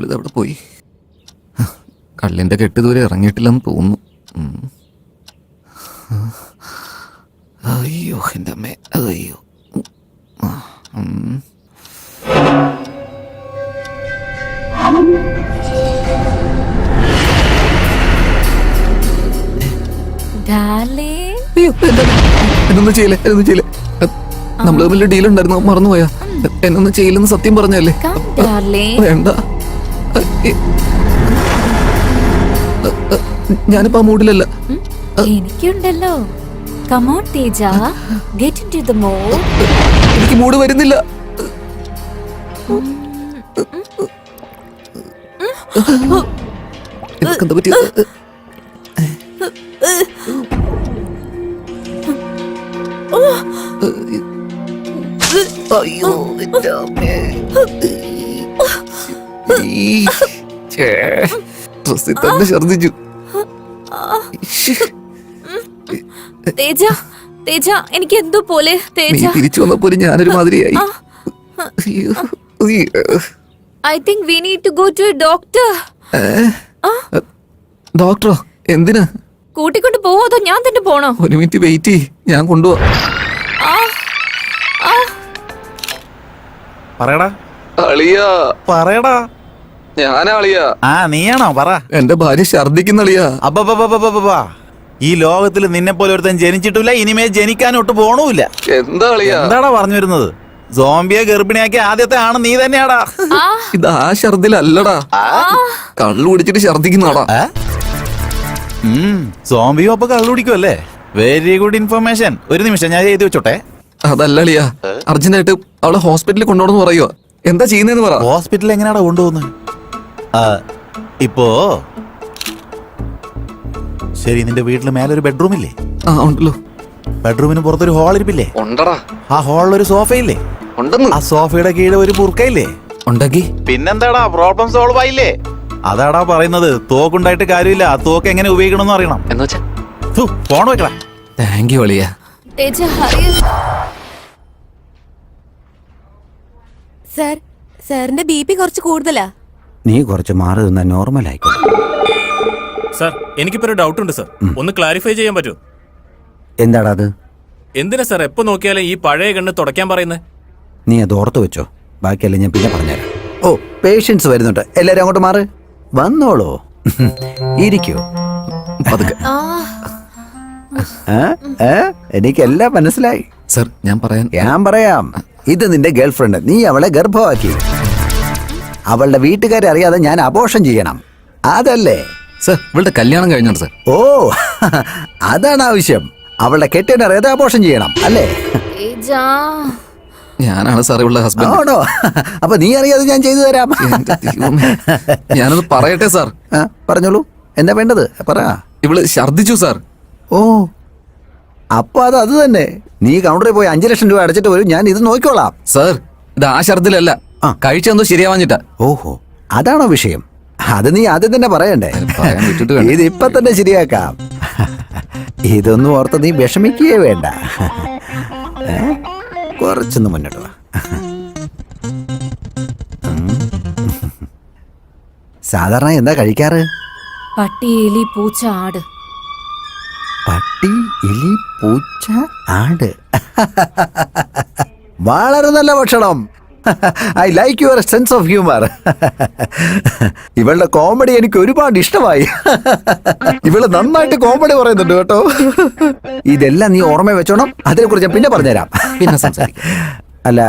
ഇവളിതവിടെ പോയി. കള്ളിൻ്റെ കെട്ട് ഇതുവരെ ഇറങ്ങിയിട്ടില്ലെന്ന് തോന്നുന്നു. അയ്യോ എൻ്റെ അമ്മേ, അയ്യോ. എന്നൊന്നും ചെയ്യില്ലേ, എന്നൊന്നും ചെയ്യില്ലേ. നമ്മൾ തമ്മിൽ ഡീലുണ്ടായിരുന്നു, മറന്നുപോയാ? എന്നൊന്നും ചെയ്യില്ലെന്ന് സത്യം പറഞ്ഞല്ലേ? വേണ്ട, ഞാനിപ്പോ ആ മൂഡിലല്ല. എനിക്കുണ്ടല്ലോ. Come on, Teja. Get into the mood. എനിക്ക് മൂഡ് വരുന്നില്ല. എന്താ പറ്റിയത്? അയ്യോ ഡ്രസ്സിൽ തന്നെ ഛർദിച്ചു. തേജ, തേജ, എനിക്ക് എന്തോ പോലെ. തേജ തിരിച്ചു വന്നപ്പോ ഞാനൊരു മാതിരിയായി. I think we need to go to a doctor. ഡോക്ടറോ? എന്തിനാ? കൂട്ടിക്കൊണ്ട് പോവോ അതോ ഞാൻ തന്നെ പോണോ? ഒരു മിനിറ്റ് വെയിറ്റ് ചെയ്യ്, ഞാൻ കൊണ്ടുപോവാ. പറയടാ അളിയാ, പറയടാ. ഞാനാ അളിയാ. നീയാണോ? പറ. എന്റെ ഭാര്യ ഛർദിക്കുന്ന അളിയാ. അബ്ബാ, ഈ ലോകത്തിൽ നിന്നെ പോലെ ഒരുത്തൻ ജനിച്ചിട്ടില്ല, ഇനിമേ ജനിക്കാനൊട്ട് പോണൂല്ല. എന്താ അളിയാ? എന്താടാ പറഞ്ഞു വരുന്നത്? സോംബിയെ ഗർഭിണിയാക്കി ആദ്യത്തെ ആണ് നീ തന്നെയാടാ. ഇത് ആ ഛർദിലല്ലടാ, കള്ളു കുടിച്ചിട്ട് ഛർദിക്കുന്നതാടാ. സോംബിയും അപ്പൊ കള്ളു കുടിക്കുമല്ലേ? Very good information. ഒരു നിമിഷം ഞാൻ എഴുതി വെച്ചോട്ടെ. അതല്ല അളിയാ, അർജന്റായിട്ട് അവളെ ഹോസ്പിറ്റലിൽ കൊണ്ടുപോകണമെന്ന് പറയുക. എന്താ ചെയ്യുന്നതെന്ന് പറ. ഹോസ്പിറ്റലിൽ എങ്ങനെയാടാ കൊണ്ടുപോകുന്നത്? ഇപ്പോ ശരി, നിന്റെ വീട്ടിൽ മേലൊരു ബെഡ്റൂം ഇല്ലേ? ഉണ്ടല്ലോ. ബെഡ്റൂമിന് പുറത്തൊരു ഹോൾ ഇരിപ്പില്ലേ? ഉണ്ടടാ. ആ ഹോളിലൊരു സോഫയില്ലേ? ഉണ്ടെന്ന്. ആ സോഫയുടെ കീഴിൽ ഒരു ബുർക്കയില്ലേ? ഉണ്ടാക്കി. പിന്നെന്താടാ, പ്രോബ്ലം സോൾവ് ആയില്ലേ? അതാടാ പറയുന്നത്. തോക്കുണ്ടായിട്ട് കാര്യമില്ല, ആ തോക്ക് എങ്ങനെ ഉപയോഗിക്കണം അറിയണം. ഫോൺ വെക്കടാ. താങ്ക് യു അളിയാ. സർ, സാറിന്റെ BP കുറച്ച് കൂടുതലാ. നീ കുറച്ച് മാറി നിന്നാ നോർമൽ ആയിക്കോ. സർ, എനിക്കിപ്പോ ഡൗട്ട് ഉണ്ട് സർ, ഒന്ന് ക്ലാരിഫൈ ചെയ്യാൻ പറ്റുമോ? എന്താടാ അത്? എന്തിനാ സർ എപ്പോ നോക്കിയാലും ഈ പഴയ കണ്ണ് തുടയ്ക്കാൻ പറയുന്നത്? നീ അത് ഓർത്ത് വെച്ചോ, ബാക്കിയല്ല ഞാൻ പിന്നെ പറഞ്ഞുതരാം. ഓ, പേഷ്യൻസ് വരുന്നുണ്ട്, എല്ലാരും അങ്ങോട്ട് മാറ്. വന്നോളൂ, ഇരിക്കൂ. എനിക്കെല്ലാം മനസ്സിലായി സർ. ഞാൻ പറയാം. ഇത് നിന്റെ ഗേൾഫ്രണ്ട്. നീ അവളെ ഗർഭമാക്കി. അവളുടെ വീട്ടുകാരെ അറിയാതെ ഞാൻ അബോർഷൻ ചെയ്യണം, അതല്ലേ? സർ, ഇവളുടെ കല്യാണം കഴിഞ്ഞാണ് സർ. ഓ, അതാണ് ആവശ്യം. അവളുടെ കെട്ടിയനറിയാതെ അബോർഷൻ ചെയ്യണം, അല്ലേ? ഞാനാണ് സാർ ഇവളുടെ ഹസ്ബൻഡ്. ആണോ? അപ്പൊ നീ അറിയാതെ ഞാൻ ചെയ്തു തരാം. ഞാനത് പറയട്ടെ സാർ? പറഞ്ഞോളൂ, എന്താ വേണ്ടത് പറ. ഇവള് ഛർദിച്ചു സാർ. ഓ, അപ്പൊ അത് തന്നെ. നീ കൗണ്ടറിൽ പോയി 5 ലക്ഷം രൂപ അടച്ചിട്ട് വരും, ഞാൻ ഇത് നോക്കിക്കോളാം. സാർ, ഇത് ആ ഛർദിലല്ല, കഴിച്ചെന്തോ ശരിയാവാഞ്ഞിട്ടാ. ഓഹോ, അതാണോ വിഷയം? അത് നീ ആദ്യം തന്നെ പറയണ്ടേ? ഇത് ഇപ്പൊ തന്നെ ശരിയാക്കാം. ഇതൊന്നും ഓർത്ത് നീ വിഷമിക്കുകയേ വേണ്ട. കുറച്ചൊന്ന് മുന്നോട്ട് വാ. സാധാരണ എന്താ കഴിക്കാറ്? പട്ടി, എലി, പൂച്ച, ആട്. പട്ടി, എലി, പൂച്ച, ആട്. വളരെ നല്ല ഭക്ഷണം. I like your sense of humour. ഇവളുടെ കോമഡി എനിക്ക് ഒരുപാട് ഇഷ്ടമായി. ഇവള് നന്നായിട്ട് കോമഡി പറയുന്നുണ്ട് കേട്ടോ. ഇതെല്ലാം നീ ഓർമ്മ വെച്ചോണം. അതിനെ കുറിച്ച് ഞാൻ പിന്നെ പറഞ്ഞുതരാം. പിന്നെ സംസാരിക്കാം. അല്ല,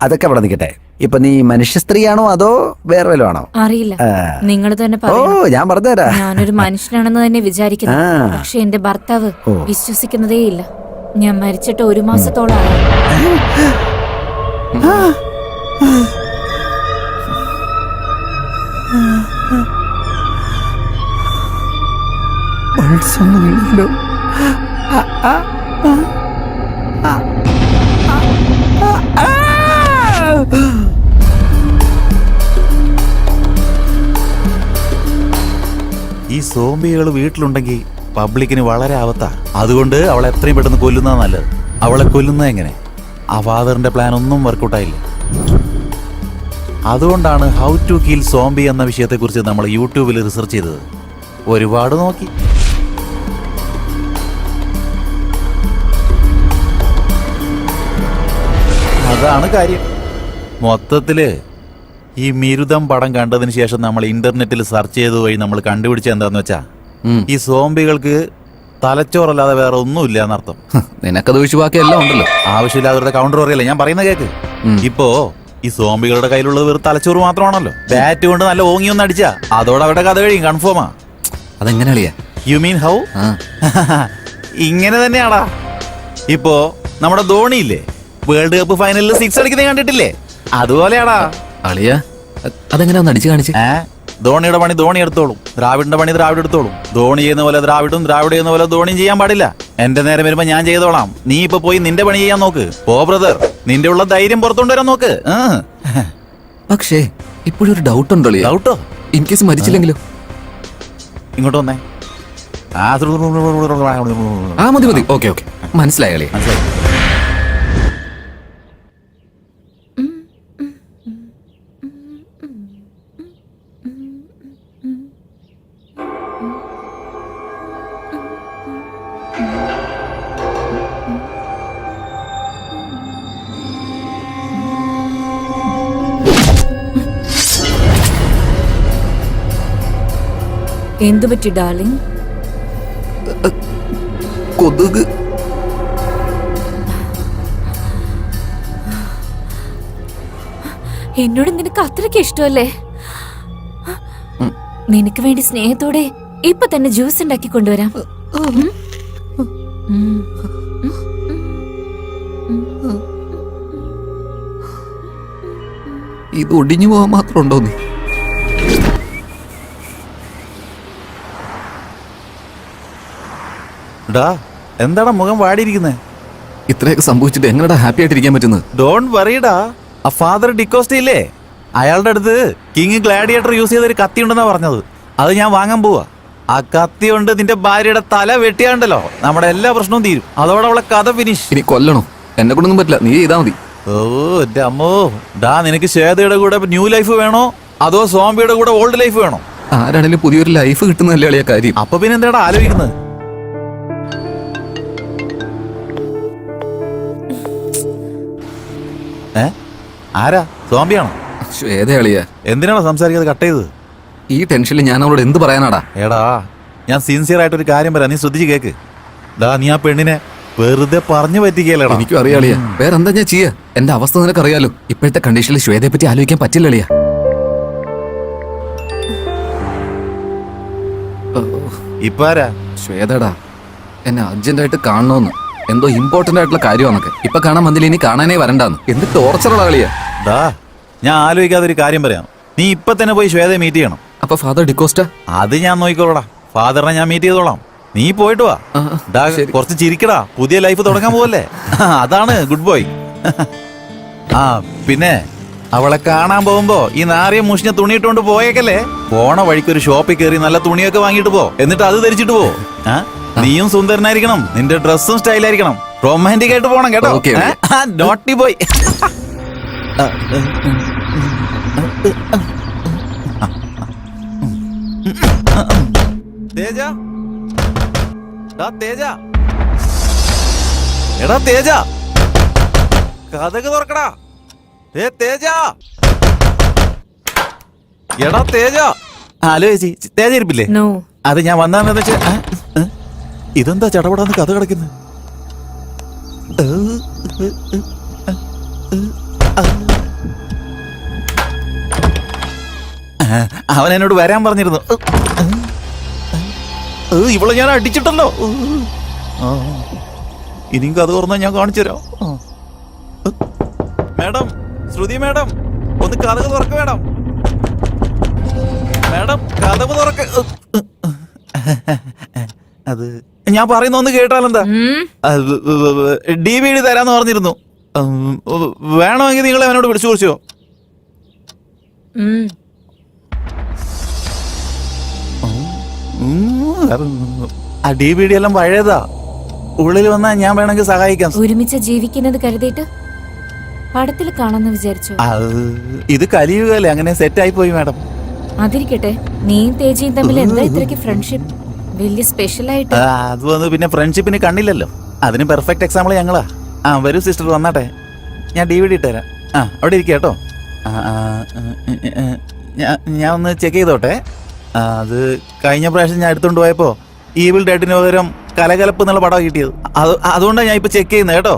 അതൊക്കെ അവിടെ നിൽക്കട്ടെ. ഇപ്പൊ നീ മനുഷ്യ സ്ത്രീയാണോ അതോ വേറെ വല്ലതും ആണോ? അറിയില്ല, നിങ്ങൾ തന്നെ ഓ, ഞാൻ പറഞ്ഞുതരാം. ഞാനൊരു മനുഷ്യനാണെന്ന് തന്നെ വിചാരിക്കുന്നു. പക്ഷെ എന്റെ ഭർത്താവ് വിശ്വസിക്കുന്നതേ ഇല്ല. ഞാൻ മരിച്ചിട്ട് 1 മാസത്തോളായി. ഈ സോംബികൾ വീട്ടിലുണ്ടെങ്കിൽ പബ്ലിക്കിന് വളരെ ആവത്താ. അതുകൊണ്ട് അവളെ എത്രയും പെട്ടെന്ന് കൊല്ലുന്നതാ നല്ലത്. അവളെ കൊല്ലുന്നത് എങ്ങനെ? ആ ഫാദറിന്റെ പ്ലാൻ ഒന്നും വർക്കൗട്ടായില്ല. അതുകൊണ്ടാണ് ഹൗ ടു കിൽ സോംബി എന്ന വിഷയത്തെക്കുറിച്ച് നമ്മൾ യൂട്യൂബിൽ റിസർച്ച് ചെയ്തത്. ഒരുപാട് നോക്കി. അതാണ് കാര്യം. മൊത്തത്തില് ഈ മിരുതം പടം കണ്ടതിന് ശേഷം നമ്മൾ ഇന്റർനെറ്റിൽ സെർച്ച് ചെയ്ത വഴി നമ്മൾ കണ്ടുപിടിച്ച എന്താന്ന് വെച്ചാ ഈ സോംബികൾക്ക് തലച്ചോറല്ലാതെ വേറെ ഒന്നുമില്ല എന്നർത്ഥം. നിനക്കത് ഒഴിച്ചു ബാക്കി എല്ലാം ഉണ്ടല്ലോ. ആവശ്യമില്ലാതെ കൗണ്ടർ പറയല്ലേ ഞാൻ പറയുന്ന കേക്ക്. ഇപ്പോ ഈ സോംബികളുടെ കയ്യിലുള്ളത് വെറും തലച്ചോറ് മാത്രമാണല്ലോ. ബാറ്റ് കൊണ്ട് നല്ല ഓങ്ങിയൊന്നും അടിച്ചാ അതോടെ അവരുടെ കഥ കഴിയും, കൺഫേമാ. അതെങ്ങനെ അളിയാ? You mean how? ഇങ്ങനെ തന്നെയാടാ. ഇപ്പോ നമ്മുടെ ധോണിയില്ലേ, വേൾഡ് കപ്പ് ഫൈനലിൽ 6 അടിക്കുന്നത് കണ്ടിട്ടില്ലേ? അതുപോലെയാടാ അളിയാ. അതെങ്ങനെയാ ഒന്ന് അടിച്ചു കാണിച്ച്? ധോണിയുടെ പണി ധോണി എടുത്തോളും, ദ്രാവിഡിന്റെ പണി ദ്രാവിഡ് എടുത്തോളും. ധോണി ചെയ്യുന്ന പോലെ ദ്രാവിഡും, ദ്രാവിഡ് ചെയ്യുന്ന പോലെ ധോണിയും ചെയ്യാൻ പാടില്ല. എന്റെ നേരം വരുമ്പോ ഞാൻ ചെയ്തോളാം. നീ ഇപ്പൊ പോയി നിന്റെ പണി ചെയ്യാൻ നോക്ക്. പോ ബ്രദർ, നിന്റെ ഉള്ള ധൈര്യം പുറത്തുകൊണ്ടുവരാൻ നോക്ക്. പക്ഷേ ഇപ്പോഴും ഒരു ഡൗട്ട് ഉണ്ടോ അളിയാ? ഡൗട്ടോ? ഇൻ കേസ് മരിച്ചില്ലെങ്കിലോ? ഇങ്ങോട്ട് വന്നേ. മതി മതി. ഓക്കെ ഓക്കെ, മനസ്സിലായി അളിയാ. മനസ്സിലായി. എന്തു പറ്റി ഡാർലിംഗ്? കൊതുക്. എന്നോട് നിനക്ക് അത്രയ്ക്ക് ഇഷ്ടമല്ലേ? നിനക്ക് വേണ്ടി സ്നേഹത്തോടെ ഇപ്പൊ തന്നെ ജ്യൂസ് ഉണ്ടാക്കി കൊണ്ടുവരാം. ഇത് ഒടിഞ്ഞു പോകാൻ മാത്രം ഉണ്ടോ നീ? എന്താടാ മുഖം വാടിയിരിക്കുന്നേ? ഇത്രയൊക്കെ സംഭവിച്ചിട്ട് എങ്ങനെയാ ഹാപ്പി ആയിട്ടിരിക്കാൻ പറ്റുന്നത്? ഡോണ്ട് വറീടാ. ആ ഫാദർ ഡിക്കോസ്റ്റ ഇല്ലേ, അയാളുടെ അടുത്ത് കിങ് ഗ്ലാഡിയേറ്റർ യൂസ് ചെയ്ത ഒരു കത്തി ഉണ്ടെന്നാ പറഞ്ഞത്. അത് ഞാൻ വാങ്ങാൻ പോവാ. ആ കത്തി കൊണ്ട് നിന്റെ ഭാര്യയുടെ തല വെട്ടിയാണ്ടല്ലോ നമ്മുടെ എല്ലാ പ്രശ്നവും തീരും. അതോടെ അവളെ കഥ ഫിനിഷ്. ഇനി കൊല്ലണോ? എന്നെ കൊണ്ടൊന്നും പറ്റില്ല, നീ ചെയ്താ മതി. ഓ എന്റെ അമ്മോ. നിനക്ക് ശ്വേതയുടെ കൂടെ ന്യൂ ലൈഫ് വേണോ അതോ സോംബിയുടെ കൂടെ ഓൾഡ് ലൈഫ് വേണോ? ആരാണെങ്കിലും പുതിയൊരു ലൈഫ് കിട്ടുന്നതല്ലേ അളിയാ കാര്യം. അപ്പൊ പിന്നെ എന്താടാ ആലോചിക്കുന്നത്? ആരാ? സോംബിയാണോ? ശ്വേത അളിയാ. എന്തിനാണോ സംസാരിക്കാതെ കട്ട് ചെയ്തത്? ഈ ടെൻഷനിൽ ഞാൻ അവളോട് എന്ത് പറയാനാടാ? എടാ ഞാൻ സിൻസിയർ ആയിട്ടൊരു കാര്യം പറയാം, നീ ശ്രദ്ധിച്ച് കേക്ക്. നീ ആ പെണ്ണിനെ വെറുതെ പറഞ്ഞു പറ്റിക്കല്ലേടാ. എനിക്കും അറിയാളിയാ, വേറെ എന്താ ഞാൻ ചെയ്യാ? എന്റെ അവസ്ഥ നിനക്ക് അറിയാലോ. ഇപ്പോഴത്തെ കണ്ടീഷനിൽ ശ്വേതയെ പറ്റി ആലോചിക്കാൻ പറ്റില്ല അളിയാ. ഇപ്പൊ ആരാ? ശ്വേതടാ, എന്നെ അർജന്റായിട്ട് കാണണോന്ന്, എന്തോ ഇമ്പോർട്ടന്റ് ആയിട്ടുള്ള കാര്യമാണൊക്കെ. ഇപ്പൊ കാണാൻ വന്നില്ല, ഇനി കാണാനേ വരണ്ടാന്ന്. എന്ത് ടോർച്ചറുള്ള കളിയാ. ഞാൻ ആലോചിക്കാതെ ഒരു കാര്യം പറയാം. നീ ഇപ്പൊ തന്നെ പോയി ശ്വേതയെ മീറ്റ് ചെയ്യണം. അപ്പൊ ഫാദർ ഡിക്കോസ്റ്റ? അത് ഞാൻ നോക്കിക്കോളാം. ഫാദറിനെ ഞാൻ മീറ്റ് ചെയ്തോളാം. നീ പോയിട്ട് വാ. കുറച്ച് ചിരിക്കടാ, പുതിയ ലൈഫ് തുടങ്ങാൻ പോവല്ലേ. അതാണ് ഗുഡ് ബോയ്. പിന്നെ അവളെ കാണാൻ പോകുമ്പോ ഈ നാറിയ മുഷിഞ്ഞ തുണിയിട്ടോണ്ട് പോയേക്കല്ലേ. പോണ വഴിക്ക് ഒരു ഷോപ്പിൽ കയറി നല്ല തുണിയൊക്കെ വാങ്ങിട്ട് പോ. എന്നിട്ട് അത് ധരിച്ചിട്ട് പോ. നീയും സുന്ദരനായിരിക്കണം, നിന്റെ ഡ്രസ്സും സ്റ്റൈലായിരിക്കണം, റൊമാൻറ്റിക് ആയിട്ട് പോണം കേട്ടോ. Naughty boy. തേജ, തേജ, എടാ തേജ, കഥക് തുറക്കടാ. തേജ, എടാ തേജ. ഹലോ ചേച്ചി, തേജ ഇരിപ്പില്ലേ? അത് ഞാൻ വന്നാന്ന് വെച്ചാ. ഇതെന്താ ചടപടാന്ന് കഥ കിടക്കുന്നത്? അവൻ എന്നോട് വരാൻ പറഞ്ഞിരുന്നു. ഇവളെ ഞാൻ അടിച്ചിട്ടല്ലോ. ഇനിയും കഥ തുറന്നാ ഞാൻ കാണിച്ചു തരാം. മാഡം, ശ്രുതി മാഡം, ഒന്ന് കഥക് തുറക്ക മാഡം. മാഡം കഥക് തുറക്ക. അത് ഞാൻ പറയുന്ന ഒന്ന് കേട്ടാലെന്താ? DVD തരാന്ന് പറഞ്ഞിരുന്നു. വേണമെങ്കിൽ നിങ്ങൾ അവനോട് വിളിച്ചു കുറിച്ചോ. ആ DVD എല്ലാം പഴയതാ. ഉള്ളിൽ വന്നാ ഞാൻ വേണമെങ്കിൽ സഹായിക്കാം. ഒരുമിച്ച് ജീവിക്കുന്നത് കരുതിയിട്ട് പടത്തിൽ കാണാന്ന് വിചാരിച്ചു. ഇത് കലിയുകയല്ലേ, അങ്ങനെ സെറ്റ് ആയി പോയി മാഡം. അതിരിക്കട്ടെ, നീയും തേജയും തമ്മിൽ എന്താ ഇത്രയ്ക്ക് ഫ്രണ്ട്ഷിപ്പ്? വലിയ സ്പെഷ്യൽ ആയിട്ട്. അത് വന്ന് പിന്നെ ഫ്രണ്ട്ഷിപ്പിന് കണ്ണില്ലല്ലോ, അതിന് പെർഫെക്റ്റ് എക്സാമ്പിൾ ഞങ്ങളാ. വരൂ സിസ്റ്റർ, വന്നാട്ടെ, ഞാൻ DVD ഇട്ടുതരാം. അവിടെ ഇരിക്കുക കേട്ടോ. ഞാൻ ഒന്ന് ചെക്ക് ചെയ്തോട്ടെ. അത് കഴിഞ്ഞ പ്രാവശ്യം ഞാൻ എടുത്തോണ്ട് പോയപ്പോ ഈവിൾ ഡെഡിന് പകരം കലകലപ്പ് എന്നുള്ള പടം കിട്ടിയത്. അതുകൊണ്ടാണ് ഞാൻ ഇപ്പൊ ചെക്ക് ചെയ്യുന്നത് കേട്ടോ.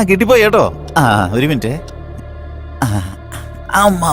കിട്ടിപ്പോയി കേട്ടോ. ഒരു മിനിറ്റ്. അമ്മ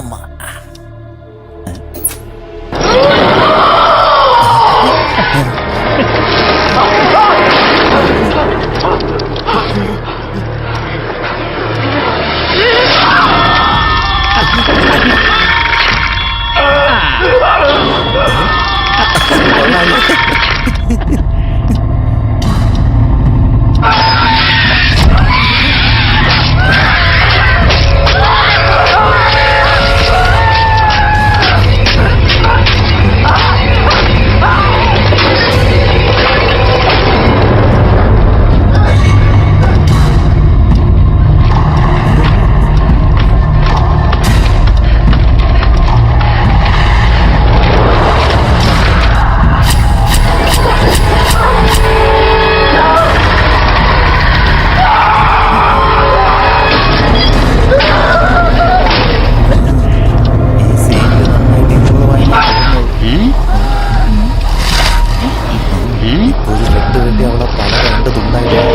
അവളെ പല രണ്ട് തുണ്ടായിട്ട്